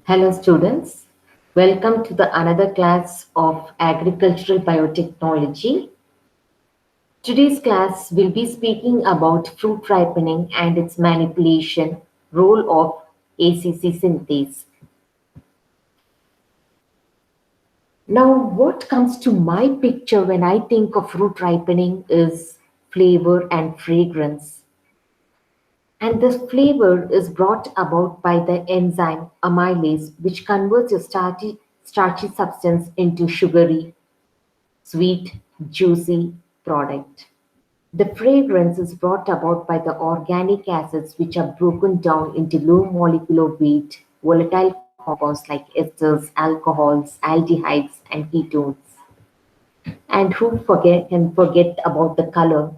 Hello students, welcome to the another class of agricultural biotechnology. Today's class will be speaking about fruit ripening and its manipulation, role of ACC synthase. Now what comes to my picture when I think of fruit ripening is flavor and fragrance. And this flavor is brought about by the enzyme amylase, which converts a starchy substance into sugary, sweet, juicy product. The fragrance is brought about by the organic acids, which are broken down into low molecular weight volatile compounds like esters, alcohols, aldehydes, and ketones. And can forget about the color?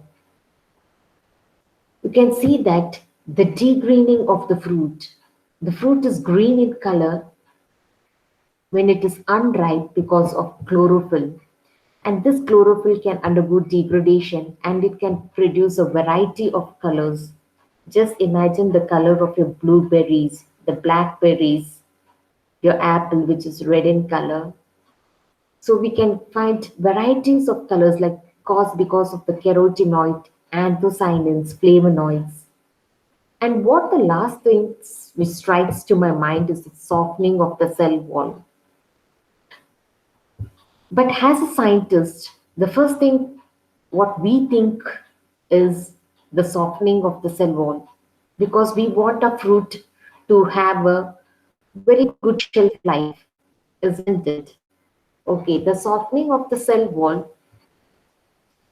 You can see that the degreening of the fruit. The fruit is green in color when it is unripe because of chlorophyll. And this chlorophyll can undergo degradation and it can produce a variety of colors. Just imagine the color of your blueberries, the blackberries, your apple, which is red in color. So we can find varieties of colors like caused because of the carotenoid, anthocyanins, flavonoids. And what the last thing which strikes to my mind is the softening of the cell wall. But as a scientist, the first thing what we think is the softening of the cell wall because we want a fruit to have a very good shelf life, isn't it? Okay, the softening of the cell wall,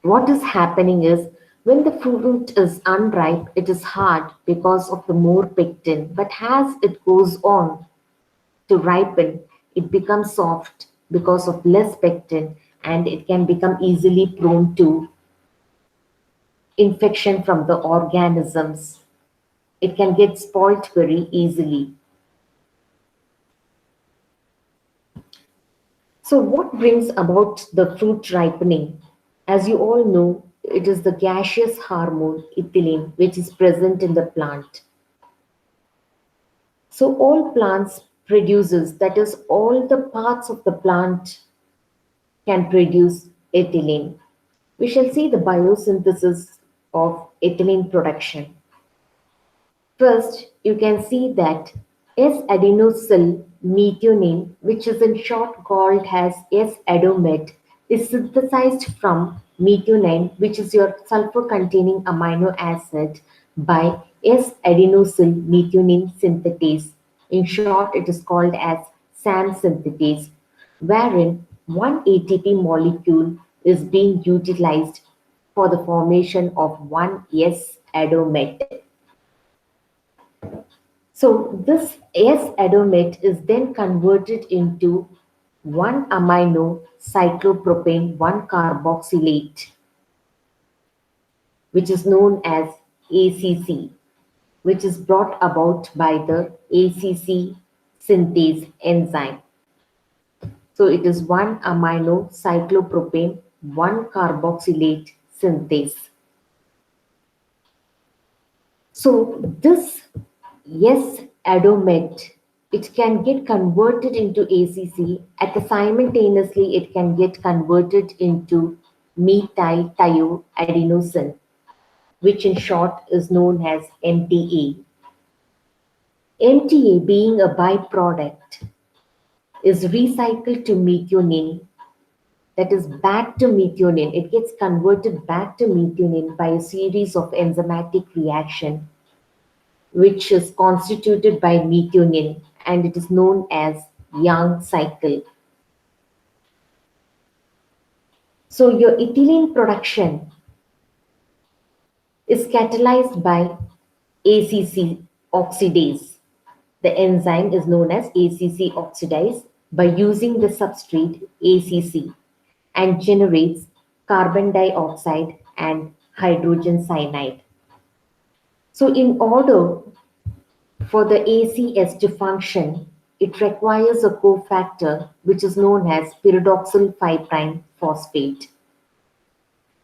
what is happening is when the fruit is unripe, it is hard because of the more pectin, but as it goes on to ripen, it becomes soft because of less pectin and it can become easily prone to infection from the organisms. It can get spoiled very easily. So, what brings about the fruit ripening? As you all know, it is the gaseous hormone ethylene which is present in the plant. So, all plants produces, that is, all the parts of the plant can produce ethylene. We shall see the biosynthesis of ethylene production. First, you can see that S-adenosyl methionine, which is in short called as S-adomet, is synthesized from methionine, which is your sulfur-containing amino acid, by S-adenosyl methionine synthetase. In short, it is called as SAM synthetase, wherein one ATP molecule is being utilized for the formation of one S-adomet. So this S-adomet is then converted into 1-amino cyclopropane 1-carboxylate, which is known as ACC, which is brought about by the ACC synthase enzyme. So it is 1-amino cyclopropane 1-carboxylate synthase. So this S-adomet, it can get converted into ACC. At the simultaneously, it can get converted into methyl-thioadenosine, which in short is known as MTA. MTA, being a byproduct, is recycled to methionine. That is back to methionine. It gets converted back to methionine by a series of enzymatic reaction which is constituted by methionine, and it is known as Young cycle. So your ethylene production is catalyzed by ACC oxidase. The enzyme is known as ACC oxidase by using the substrate ACC and generates carbon dioxide and hydrogen cyanide. So in order for the ACS to function, it requires a cofactor which is known as pyridoxal 5' phosphate.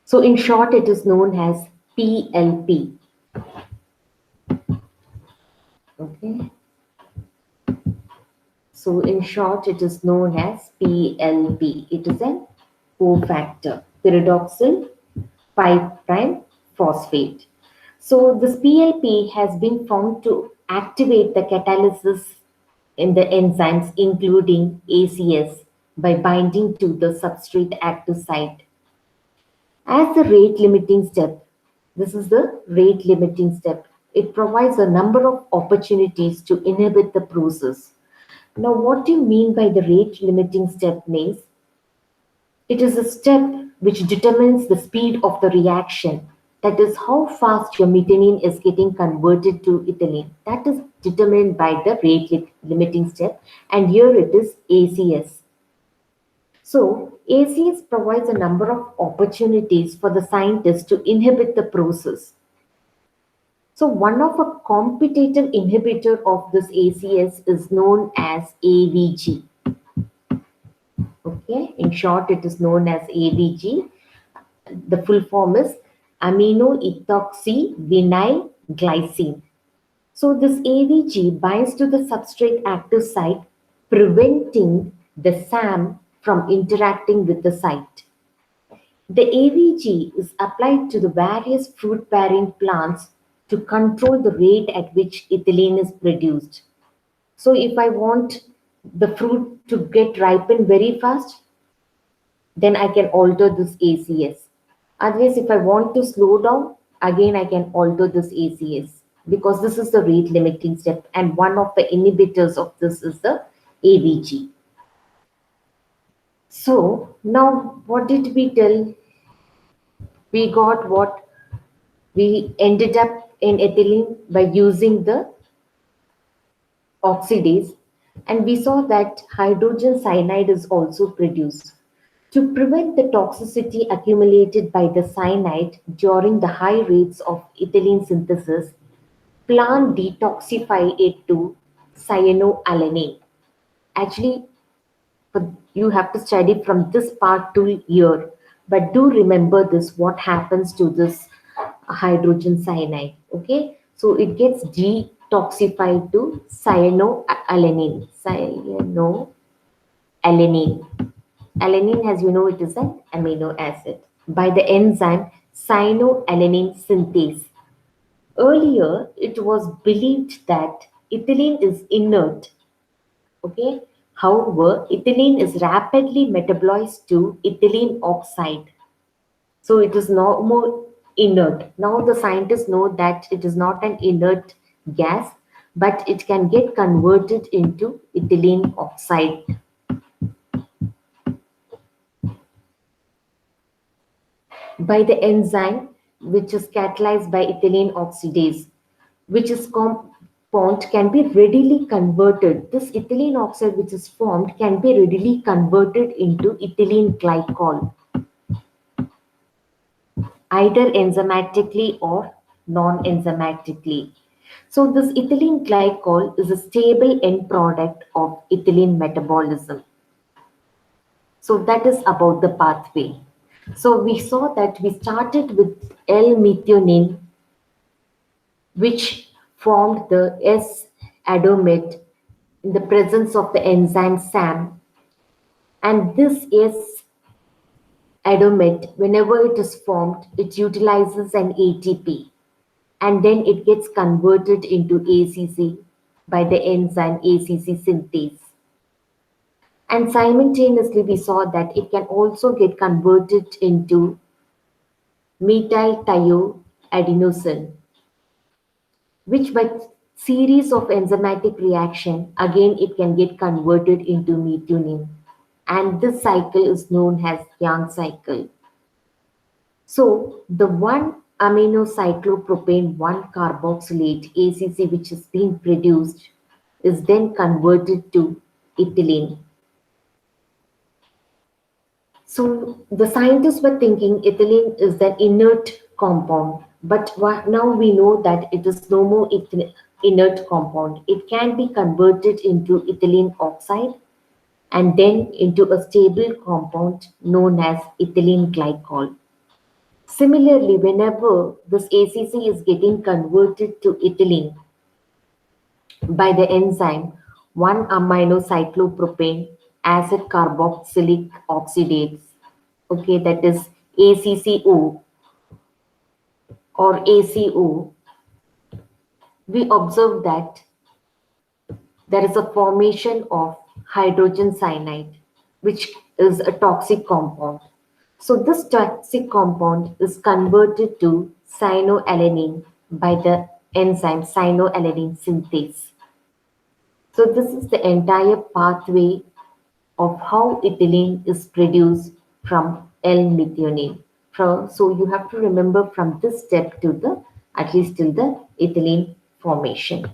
So in short, it is known as PLP. Okay. So in short, it is known as PLP. It is an cofactor, pyridoxal 5' phosphate. So this PLP has been found to activate the catalysis in the enzymes including ACS by binding to the substrate active site. As the rate limiting step, this is the rate limiting step. It provides a number of opportunities to inhibit the process. Now, what do you mean by the rate limiting step means? It is a step which determines the speed of the reaction. That is how fast your methionine is getting converted to ethylene. That is determined by the limiting step, and here it is ACS. So, ACS provides a number of opportunities for the scientists to inhibit the process. So, one of a competitive inhibitor of this ACS is known as AVG. Okay, in short, it is known as AVG. The full form is amino ethoxy vinyl glycine. So, this AVG binds to the substrate active site, preventing the SAM from interacting with the site. The AVG is applied to the various fruit bearing plants to control the rate at which ethylene is produced. So, if I want the fruit to get ripened very fast, then I can alter this ACS. Otherwise, if I want to slow down, again I can alter this ACS because this is the rate limiting step, and one of the inhibitors of this is the AVG. So, now what did we tell? We got what we ended up in ethylene by using the oxidase, and we saw that hydrogen cyanide is also produced. To prevent the toxicity accumulated by the cyanide during the high rates of ethylene synthesis, plant detoxify it to cyanoalanine. Actually, you have to study from this part to here, but do remember this what happens to this hydrogen cyanide. Okay, so it gets detoxified to cyanoalanine. Alanine, as you know, it is an amino acid by the enzyme cyanoalanine synthase. Earlier, it was believed that ethylene is inert. Okay, however, ethylene is rapidly metabolized to ethylene oxide, so it is no more inert. Now the scientists know that it is not an inert gas, but it can get converted into ethylene oxide by the enzyme which is catalyzed by ethylene oxidase, which is compound can be readily converted. This ethylene oxide which is formed can be readily converted into ethylene glycol, either enzymatically or non-enzymatically. So this ethylene glycol is a stable end product of ethylene metabolism. So that is about the pathway. So we saw that we started with L-methionine, which formed the S-adomate in the presence of the enzyme SAM. And this S-adomate, whenever it is formed, it utilizes an ATP, and then it gets converted into ACC by the enzyme ACC synthase. And simultaneously, we saw that it can also get converted into methyl-thioadenosine, which by series of enzymatic reaction, again it can get converted into methionine. And this cycle is known as Young cycle. So the 1-aminocyclopropane 1-carboxylate ACC which is being produced is then converted to ethylene. So the scientists were thinking ethylene is the inert compound, but now we know that it is no more inert compound. It can be converted into ethylene oxide and then into a stable compound known as ethylene glycol. Similarly, whenever this ACC is getting converted to ethylene by the enzyme, one aminocyclopropane acid carboxylic oxidase, okay, that is ACCO or ACO, we observe that there is a formation of hydrogen cyanide, which is a toxic compound. So this toxic compound is converted to cyanoalanine by the enzyme cyanoalanine synthase. So this is the entire pathway of how ethylene is produced from L-methionine. So you have to remember from this step to the at least till the ethylene formation.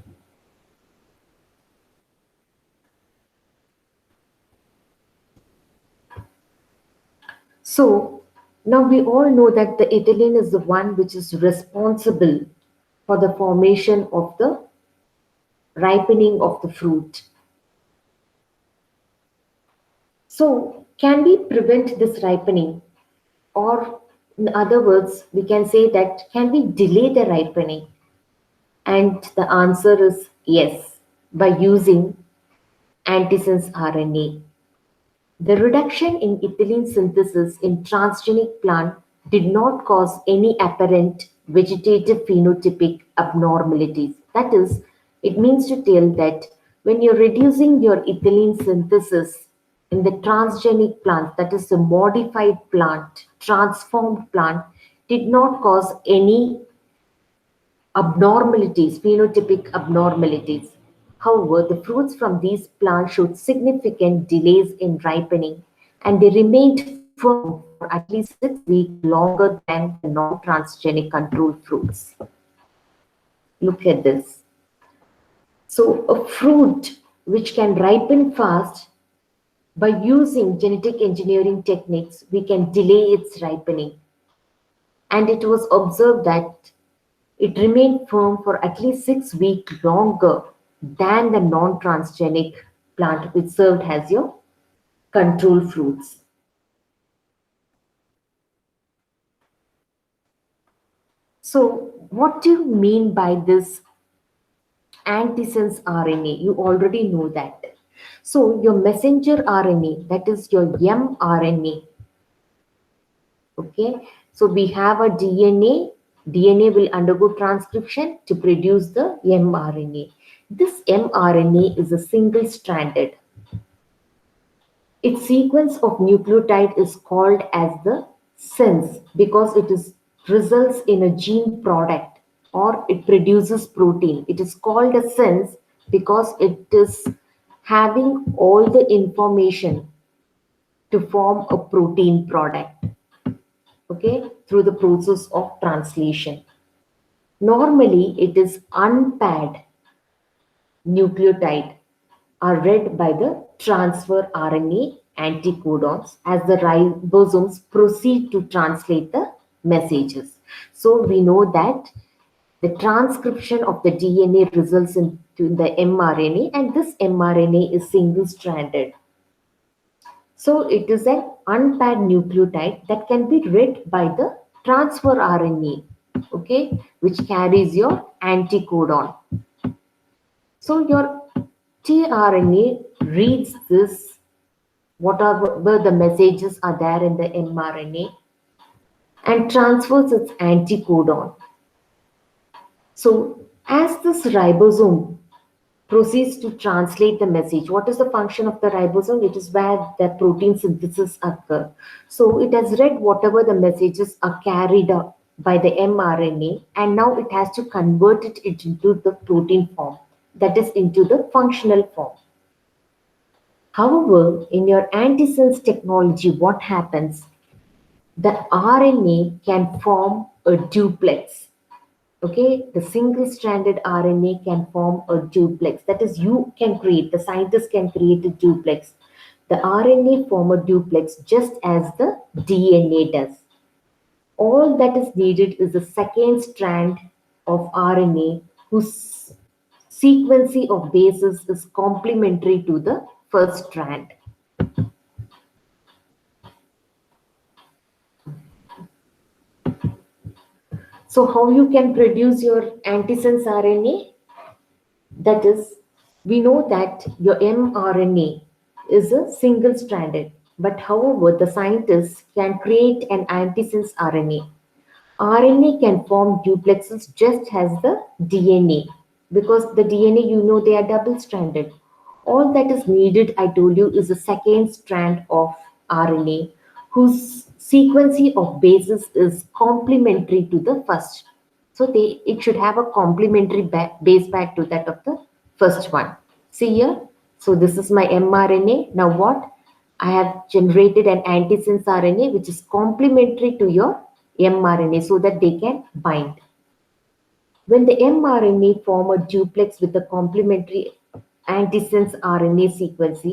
So now we all know that the ethylene is the one which is responsible for the formation of the ripening of the fruit. So can we prevent this ripening? Or in other words, we can say that can we delay the ripening? And the answer is yes, by using antisense RNA. The reduction in ethylene synthesis in transgenic plant did not cause any apparent vegetative phenotypic abnormalities. That is, it means to tell that when you're reducing your ethylene synthesis in the transgenic plant, that is the modified plant, transformed plant, did not cause any abnormalities, phenotypic abnormalities. However, the fruits from these plants showed significant delays in ripening and they remained firm for at least 6 weeks longer than the non transgenic control fruits. Look at this. So, a fruit which can ripen fast by using genetic engineering techniques, we can delay its ripening. And it was observed that it remained firm for at least 6 weeks longer than the non-transgenic plant which served as your control fruits. So, what do you mean by this antisense RNA? You already know that. So, your messenger RNA, that is your mRNA, okay? So, we have a DNA. DNA will undergo transcription to produce the mRNA. This mRNA is a single stranded. Its sequence of nucleotide is called as the sense because it is results in a gene product or it produces protein. It is called a sense because it is having all the information to form a protein product, okay, through the process of translation. Normally, it is unpaired nucleotide are read by the transfer RNA anticodons as the ribosomes proceed to translate the messages. So we know that the transcription of the DNA results into the mRNA and this mRNA is single stranded. So it is an unpaired nucleotide that can be read by the transfer RNA, okay, which carries your anticodon. So your tRNA reads this, whatever the messages are there in the mRNA, and transfers its anticodon. So as this ribosome proceeds to translate the message, what is the function of the ribosome? It is where the protein synthesis occurs. So it has read whatever the messages are carried up by the mRNA and now it has to convert it into the protein form, that is into the functional form. However, in your antisense technology, what happens? The RNA can form a duplex. Okay, the single stranded RNA can form a duplex. That is, you can create, the scientist can create a duplex. The RNA form a duplex just as the DNA does. All that is needed is a second strand of RNA whose sequencing of bases is complementary to the first strand. So how you can produce your antisense RNA? That is, We know that your mRNA is a single stranded, but however, the scientists can create an antisense RNA. RNA can form duplexes just as the DNA, because the DNA, you know, they are double stranded. All that is needed, I told you, is a second strand of RNA whose sequence of bases is complementary to the first. So it should have a complementary base pair to that of the first one. See here. So this is my mRNA. Now what? I have generated an antisense RNA which is complementary to your mRNA so that they can bind. When the mRNA form a duplex with a complementary antisense RNA sequence,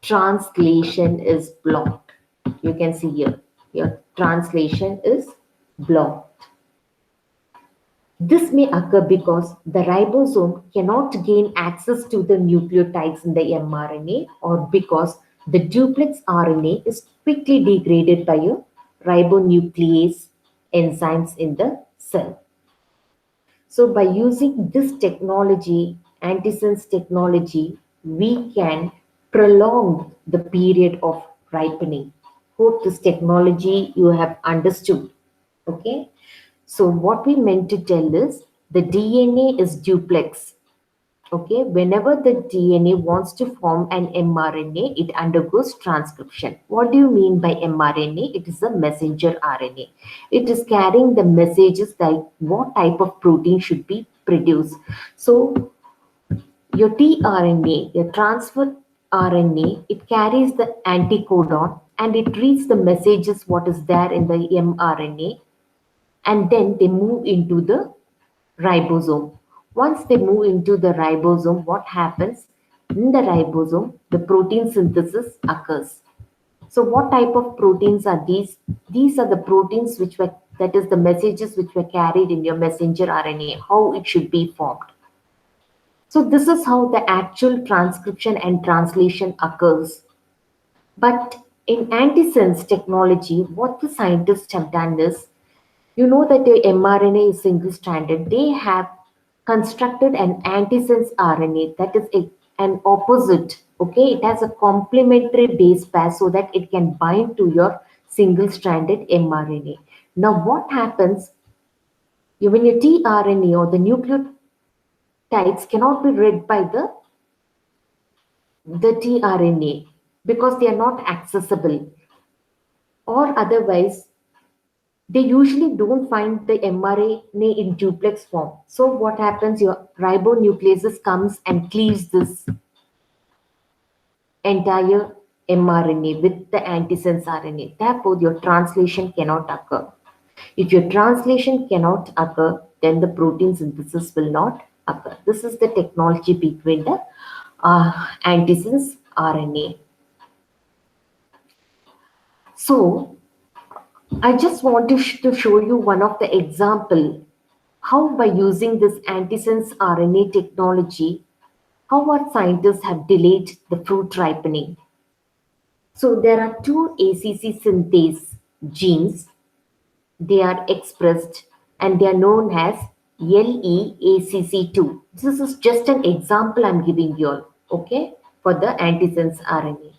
translation is blocked. You can see here. Your translation is blocked. This may occur because the ribosome cannot gain access to the nucleotides in the mRNA, or because the duplex RNA is quickly degraded by a ribonuclease enzymes in the cell. So by using this technology, antisense technology, we can prolong the period of ripening. Hope this technology you have understood. Okay. So what we meant to tell is the DNA is duplex. Okay, whenever the DNA wants to form an mRNA, it undergoes transcription. What do you mean by mRNA? It is a messenger RNA. It is carrying the messages like what type of protein should be produced. So your tRNA, your transfer RNA, it carries the anticodon and it reads the messages what is there in the mRNA, and then they move into the ribosome. Once they move into the ribosome, what happens? In the ribosome, the protein synthesis occurs. So what type of proteins are these? These are the proteins which were, that is the messages which were carried in your messenger RNA, how it should be formed. So this is how the actual transcription and translation occurs. But in antisense technology, what the scientists have done is, you know that the mRNA is single stranded. They have constructed an antisense RNA that is an opposite. Okay, it has a complementary base pair so that it can bind to your single stranded mRNA. Now, what happens when your tRNA or the nucleotides cannot be read by the tRNA because they are not accessible, or otherwise they usually don't find the mRNA in duplex form. So what happens? Your ribonucleases comes and cleaves this entire mRNA with the antisense RNA. Therefore, your translation cannot occur. If your translation cannot occur, then the protein synthesis will not occur. This is the technology between the antisense RNA. So I just want to show you one of the example how by using this antisense RNA technology, how our scientists have delayed the fruit ripening. So there are two ACC synthase genes. They are expressed and they are known as LEACC2. This is just an example I'm giving you all, okay, for the antisense RNA.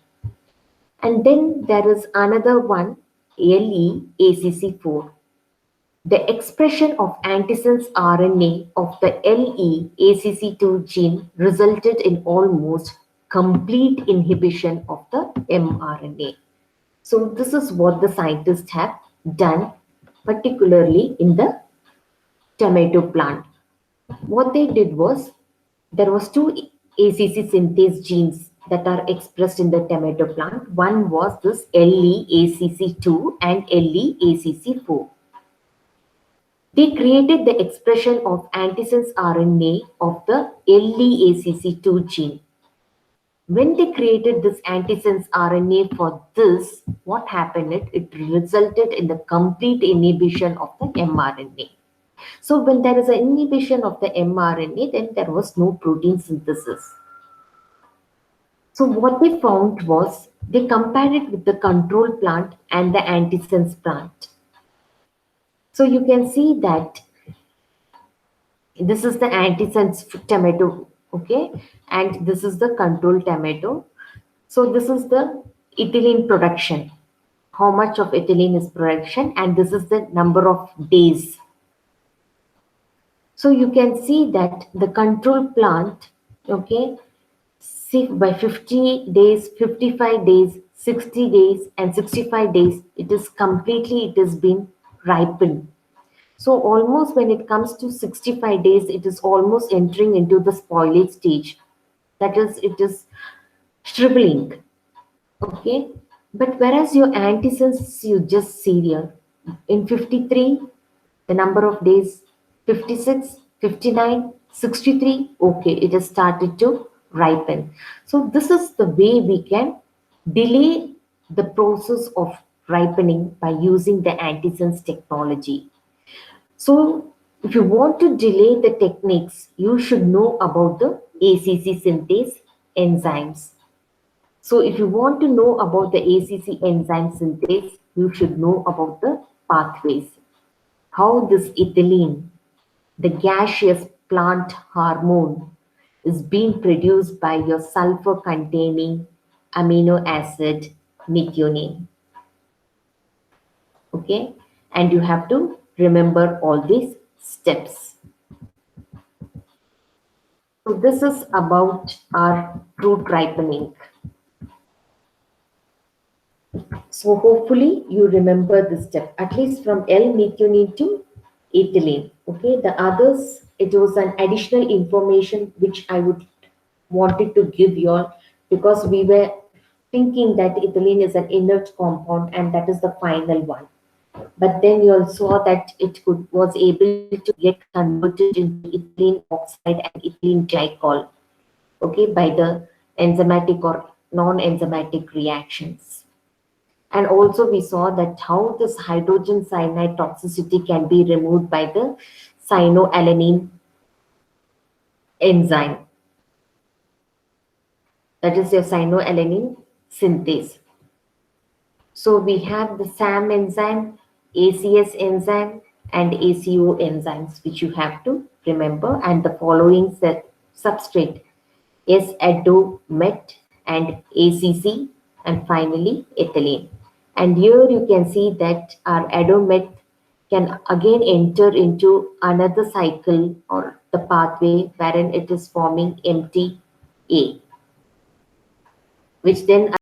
And then there is another one, LEACC4. The expression of antisense RNA of the LEACC2 gene resulted in almost complete inhibition of the mRNA. So this is what the scientists have done, particularly in the tomato plant. What they did was, there was two ACC synthase genes that are expressed in the tomato plant. One was this LEACC2 and LEACC4. They created the expression of antisense RNA of the LEACC2 gene. When they created this antisense RNA for this, what happened? It resulted in the complete inhibition of the mRNA. So when there is an inhibition of the mRNA, then there was no protein synthesis. So what they found was, they compared it with the control plant and the antisense plant. So you can see that this is the antisense tomato Okay, and this is the control tomato. So this is the ethylene production, how much of ethylene is production, and this is the number of days. So you can see that the control plant, okay, see by 50 days, 55 days, 60 days, and 65 days, it is completely, it has been ripened. So almost when it comes to 65 days, it is almost entering into the spoilage stage. That is, it is shriveling. Okay. But whereas your antisense, you just see here, in 53, the number of days, 56, 59, 63, okay, it has started to ripen. So this is the way we can delay the process of ripening by using the antisense technology. So if you want to delay the techniques, you should know about the ACC synthase enzymes. So if you want to know about the ACC enzyme synthase, you should know about the pathways. How this ethylene, the gaseous plant hormone, is being produced by your sulfur containing amino acid methionine. Okay, and you have to remember all these steps. So this is about our fruit ripening. So hopefully you remember this step, at least from L-methionine to ethylene. Okay, the others, it was an additional information which I would wanted to give you all, because we were thinking that ethylene is an inert compound and that is the final one. But then you all saw that it was able to get converted into ethylene oxide and ethylene glycol, okay, by the enzymatic or non-enzymatic reactions. And also we saw that how this hydrogen cyanide toxicity can be removed by the cyanoalanine enzyme, that is your cyanoalanine synthase. So we have the SAM enzyme, ACS enzyme, and ACO enzymes, which you have to remember, and the following substrate is met and ACC, and finally ethylene. And here you can see that our met can again enter into another cycle or the pathway wherein it is forming MTA, which then